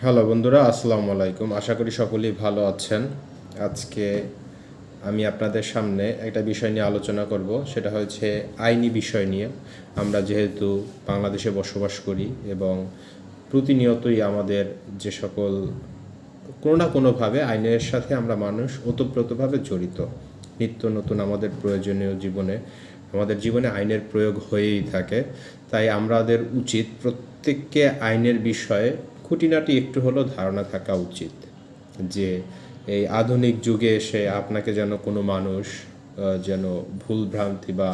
Hello বন্ধুরা, আসসালামু আলাইকুম। আশা করি সকলেই ভালো আছেন। আজকে আমি আপনাদের সামনে একটা বিষয় নিয়ে আলোচনা করব, সেটা হচ্ছে আইনি বিষয় নিয়ে। আমরা যেহেতু বাংলাদেশে বসবাস করি এবং প্রতিনিয়তই আমাদের যে সকল কোনো না কোনোভাবে আইনের সাথে আমরা মানুষ ওতপ্রোতভাবে জড়িত। নিত্য নতুন আমাদের প্রয়োজনীয় জীবনে আমাদের জীবনে আইনের প্রয়োগ হয়েই থাকে। তাই আমাদের উচিত প্রত্যেককে আইনের বিষয়ে খুঁটিনাটি একটু হলেও ধারণা থাকা উচিত, যে এই আধুনিক যুগে এসে আপনাকে যেন কোনো মানুষ যেন ভুল ভ্রান্তি বা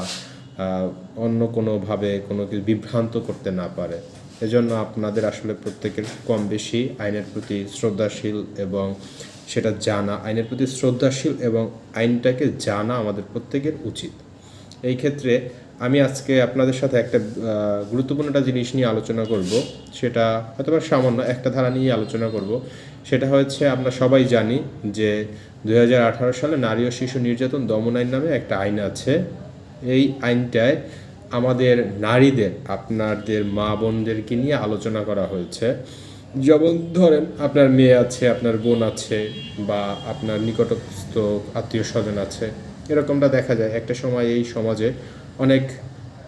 অন্য কোনোভাবে কোনো কিছু বিভ্রান্ত করতে না পারে। এজন্য আপনাদের আসলে প্রত্যেকের কম বেশি আইনের প্রতি শ্রদ্ধাশীল এবং সেটা জানা, আইনের প্রতি শ্রদ্ধাশীল এবং আইনটাকে জানা আমাদের প্রত্যেকের উচিত। এই ক্ষেত্রে আমি আজকে আপনাদের সাথে একটা গুরুত্বপূর্ণ একটা জিনিস নিয়ে আলোচনা করব। সেটা হয়তো সামান্য একটা ধারা নিয়ে আলোচনা করব। সেটা হচ্ছে, আমরা সবাই জানি যে 2018 সালে নারী ও শিশু নির্যাতন দমন আইন নামে একটা আইন আছে। এই আইনটায় আমাদের নারীদের, আপনাদের মা বোনদেরকে নিয়ে আলোচনা করা হয়েছে। যেমন ধরেন, আপনার মেয়ে আছে, আপনার বোন আছে, বা আপনার নিকটস্থ আত্মীয় স্বজন আছে। এরকমটা দেখা যায়। একটা সময় এই সমাজে অনেক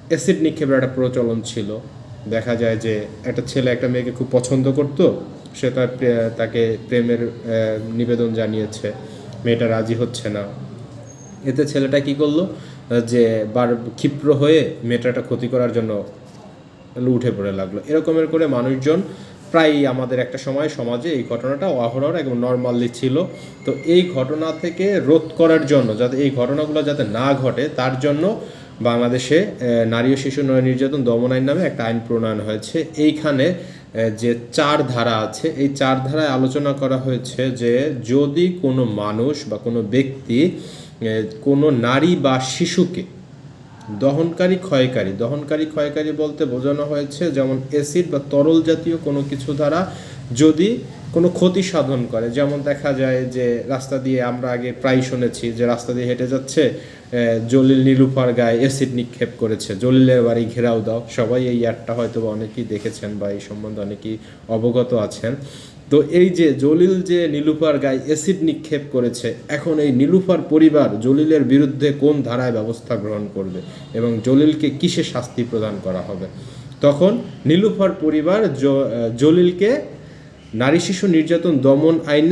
অ্যাসিড নিক্ষেপের একটা প্রচলন ছিল। দেখা যায় যে একটা ছেলে একটা মেয়েকে খুব পছন্দ করতো, সে তাকে প্রেমের নিবেদন জানিয়েছে, মেয়েটা রাজি হচ্ছে না। এতে ছেলেটা কি করলো, যে ক্ষিপ্র হয়ে মেয়েটাটা ক্ষতি করার জন্য উঠে পড়ে লাগলো। এরকমের করে মানুষজন প্রায়ই আমাদের একটা সময় সমাজে এই ঘটনাটা অহরহ একদম নর্মালি ছিল। তো এই ঘটনা থেকে রোধ করার জন্য, যাতে এই ঘটনাগুলো যাতে না ঘটে, তার জন্য বাংলাদেশে নারী ও শিশু নির্যাতন দমন আইন নামে একটা আইন প্রণয়ন হয়েছে। এইখানে যে 4 ধারা আছে, এই 4 ধারায় আলোচনা করা হয়েছে যে যদি কোনো মানুষ বা কোনো ব্যক্তি কোনো নারী বা শিশুকে দহনকারী ক্ষয়কারী বলতে বোঝানো হয়েছে যেমন অ্যাসিড বা তরল জাতীয় কোনো কিছু দ্বারা যদি কোনো ক্ষতি সাধন করে। যেমন দেখা যায় যে রাস্তা দিয়ে, আমরা আগে প্রায় শুনেছি যে রাস্তা দিয়ে হেঁটে যাচ্ছে, জলিল নীলুফার গায়ে অ্যাসিড নিক্ষেপ করেছে, জলিলের বাড়ি ঘেরাও দাও। সবাই এই অ্যাডটা হয়তো অনেকেই দেখেছেন বা এই সম্বন্ধে অনেকেই অবগত আছেন। তো এই যে জলিল যে নীলুফার গায়ে অ্যাসিড নিক্ষেপ করেছে, এখন এই নীলুফার পরিবার জলিলের বিরুদ্ধে কোন ধারায় ব্যবস্থা গ্রহণ করবে এবং জলিলকে কিসে শাস্তি প্রদান করা হবে? তখন নীলুফার পরিবার জলিলকে নারী শিশু নির্যাতন দমন আইন